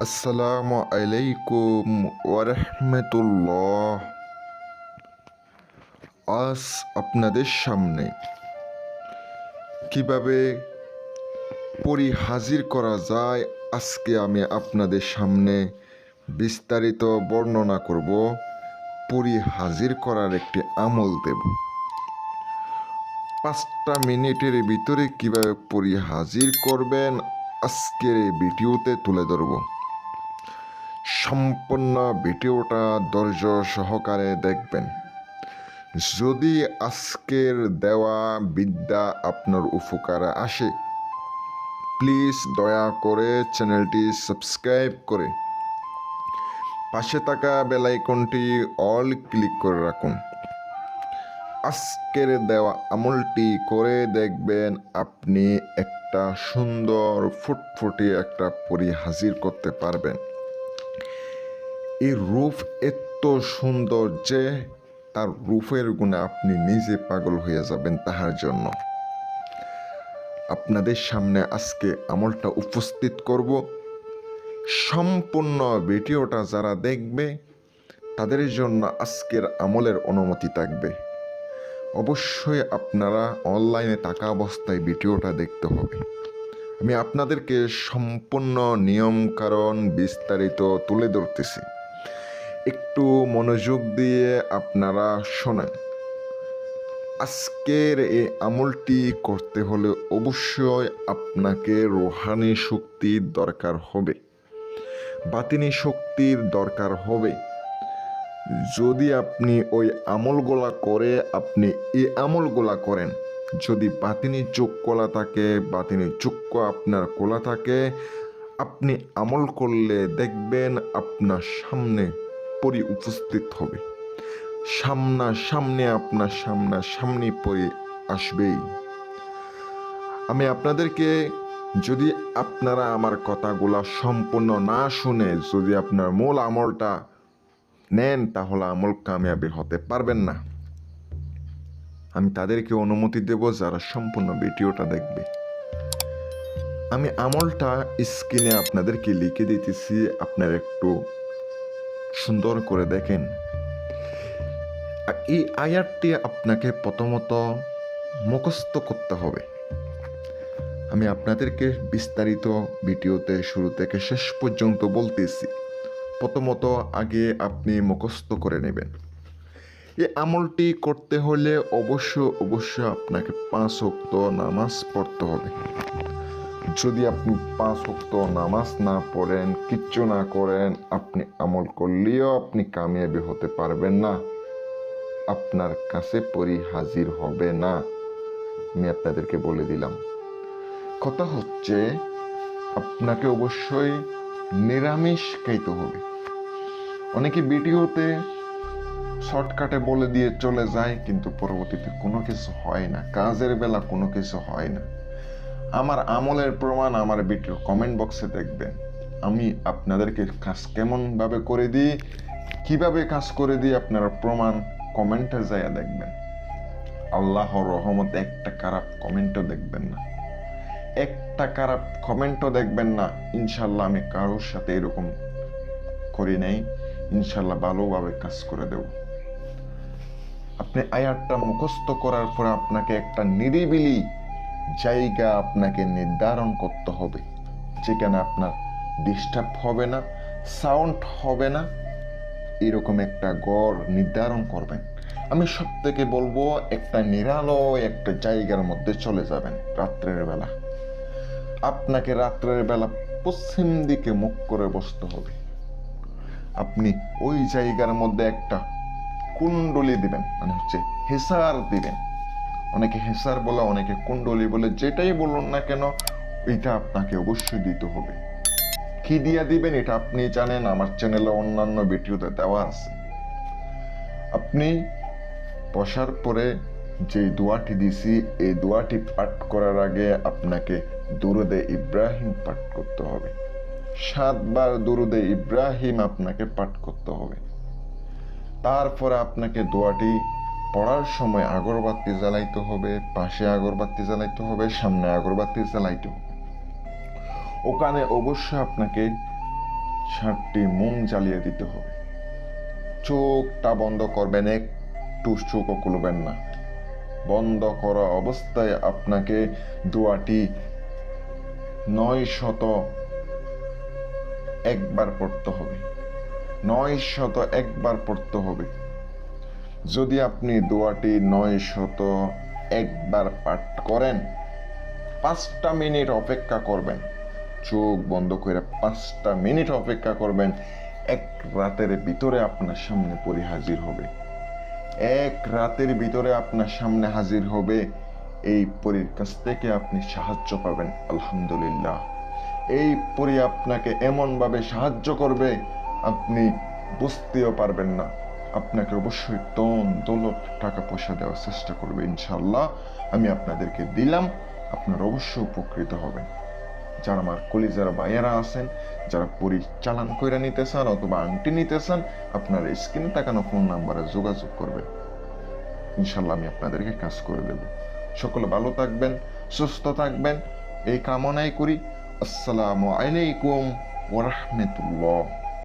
আসসালামু আলাইকুম ওরহমতুল্লাহ। আজ আপনাদের সামনে কিভাবে পরী হাজির করা যায় আজকে আমি আপনাদের সামনে বিস্তারিত বর্ণনা করব। পরী হাজির করার একটি আমল দেব। 5টা মিনিটের ভিতরে কিভাবে পরী হাজির করবেন আজকের এই ভিডিওতে তুলে ধরব। সম্পূর্ণ ভিডিওটা ধৈর্য সহকারে দেখবেন। যদি আজকের দেওয়া বিদ্যা আপনার উপকারে আসে, প্লিজ দয়া করে চ্যানেলটি সাবস্ক্রাইব করে পাশে থাকা বেল আইকনটি অল ক্লিক করে রাখুন। আজকের দেওয়া আমলটি করে দেখবেন আপনি একটা সুন্দর ফুটফুটে একটা পরী হাজির করতে পারবেন। এই রূপ এত সুন্দর যে তার রূপের গুণে আপনি নিজে পাগল হয়ে যাবেন। তাহার জন্য আপনাদের সামনে আজকে আমলটা উপস্থিত করব। সম্পূর্ণ ভিডিওটা যারা দেখবে তাদের জন্য আজকের আমলের অনুমতি থাকবে। অবশ্যই আপনারা অনলাইনে থাকা অবস্থায় ভিডিওটা দেখতে হবে। আমি আপনাদেরকে সম্পূর্ণ নিয়ম কারণ বিস্তারিত তুলে ধরতেছি, একটু মনোযোগ দিয়ে আপনারা শোনেন। আজকের এই আমলটি করতে হলে অবশ্যই আপনাকে রুহানি শক্তির দরকার হবে, বাতিনি শক্তির দরকার হবে। যদি আপনি ওই আমলগুলা করে আপনি এই আমলগুলা করেন, যদি বাতিনি চোখ খোলা থাকে, বাতিনি চক্ষু আপনার খোলা থাকে, আপনি আমল করলে দেখবেন আপনার সামনে পরী উপস্থিত হবে, আপনার সামনাসামনি পরী আসবেই। আমি আপনাদেরকে, যদি আপনারা আমার কথাগুলা সম্পূর্ণ না শুনে যদি আপনার মূল আমলটা নেন তাহলে আমল কামিয়াবি হতে পারবেন না। আমি তাদেরকে অনুমতি দেব যারা সম্পূর্ণ ভিডিওটা দেখবে। আমি আমলটা স্ক্রিনে আপনাদেরকে লিখে দিতেছি, আপনারা একটু সুন্দর করে দেখেন। এই আয়াতটি আপনাকে প্রথমত মুখস্থ করতে হবে। আমি আপনাদেরকে বিস্তারিত ভিডিওতে শুরু থেকে শেষ পর্যন্ত বলতেছি। প্রথমত আগে আপনি মুখস্থ করে নেবেন। এই আমলটি করতে হলে অবশ্য আপনাকে 5 ওয়াক্ত নামাজ পড়তে হবে। যদি আপনি 5 ওয়াক্ত নামাজ না পড়েন, কিচ্ছু না করেন, আপনি আমল করলেও আপনি কামিয়াবি হতে পারবেন না, আপনার কাছে পরী হাজির হবে না। আমি আপনাদেরকে বলে দিলাম। কথা হচ্ছে আপনাকে অবশ্যই নিরামিষ খাইতে হবে। অনেকে ভিডিওতে শর্টকাটে বলে দিয়ে চলে যায়, কিন্তু পরবর্তীতে কোনো কিছু হয় না, কাজের বেলা কোনো কিছু হয় না। আমার আমলের প্রমাণ আমার ভিডিও কমেন্ট বক্সে দেখবেন। আমি আপনাদেরকে কাজ কেমনভাবে করে দিই, কিভাবে কাজ করে দিই, আপনারা প্রমাণ কমেন্টে যায় দেখবেন। আল্লাহর রহমতে একটা খারাপ কমেন্টও দেখবেন না, একটা খারাপ কমেন্টও দেখবেন না। ইনশাল্লাহ আমি কারোর সাথে এরকম করি নাই, ইনশাল্লাহ ভালোভাবে কাজ করে দেব। আপনি আয়াতটা মুখস্থ করার পর আপনাকে একটা নিরিবিলি জায়গা আপনাকে নির্ধারণ করতে হবে, যেখানে আপনার ডিস্টার্ব হবে না, সাউন্ড হবে না, এরকম একটা ঘর নির্ধারণ করবেন। আমি সব থেকে বলবো একটা নিরালয় একটা জায়গার মধ্যে চলে যাবেন রাত্রের বেলা। আপনাকে রাত্রের বেলা পশ্চিম দিকে মুখ করে বসতে হবে। আপনি ওই জায়গার মধ্যে একটা কুণ্ডলি দিবেন, মানে হচ্ছে হেসার দিবেন। অনেকে হেসার বলে, অনেকে কুণ্ডলি বলে, যেটাই বলুন না কেন এটা আপনাকে অবশ্যই দিতে হবে। কি দিয়া দিবেন এটা আপনি জানেন, আমার চ্যানেলে অন্যান্য ভিডিওতে দেওয়া আছে। আপনি বসার পরে যে দোয়াটি দিছি এই দোয়াটি পাঠ করার আগে আপনাকে দুরুদে ইব্রাহিম পাঠ করতে হবে। 7 বার দুরুদে ইব্রাহিম আপনাকে পাঠ করতে হবে। তারপরে আপনাকে দোয়াটি পড়ার সময় আগরবাতি জ্বালাইতে হবে, পাশে আগরবাতি জ্বালাইতে হবে, সামনে আগরবাতি জ্বালাইতে হবে। ওখানে অবশ্যই আপনাকে 7টি মোম জ্বালিয়ে দিতে হবে। চোখটা বন্ধ করবেন, একটু চোখও খুলবেন না। বন্ধ করা অবস্থায় আপনাকে দোয়াটি 901 বার পড়তে হবে। 901 বার পড়তে হবে। যদি আপনি দোয়াটি 901 বার পাঠ করেন, 5টা মিনিট অপেক্ষা করবেন। চোখ বন্ধ করে 5টা মিনিট অপেক্ষা করবেন। 1 রাতের ভিতরে আপনার সামনে পরি হাজির হবে। 1 রাতের ভিতরে আপনার সামনে হাজির হবে। এই পরীর কাছ থেকে আপনি সাহায্য পাবেন। আলহামদুলিল্লাহ, এই পরী আপনাকে এমনভাবে সাহায্য করবে আপনি বুঝতেও পারবেন না। আপনাকে অবশ্যই ধন দৌলত টাকা পয়সা দেওয়ার চেষ্টা করবে ইনশাল্লাহ। আমি আপনাদেরকে দিলাম, আপনারা অবশ্যই উপকৃত হবেন। যারা আমার কলিজার ভাইয়েরা আছেন, যারা পরিচালন করে নিতে চান অথবা আংটি নিতে চান, আপনার স্ক্রিনে তাকানো ফোন নাম্বারে যোগাযোগ করবেন। ইনশাল্লাহ আমি আপনাদেরকে কাজ করে দেব। সকলে ভালো থাকবেন, সুস্থ থাকবেন, এই কামনাই করি। আসসালামু আলাইকুম ওয়া রাহমাতুল্লাহ।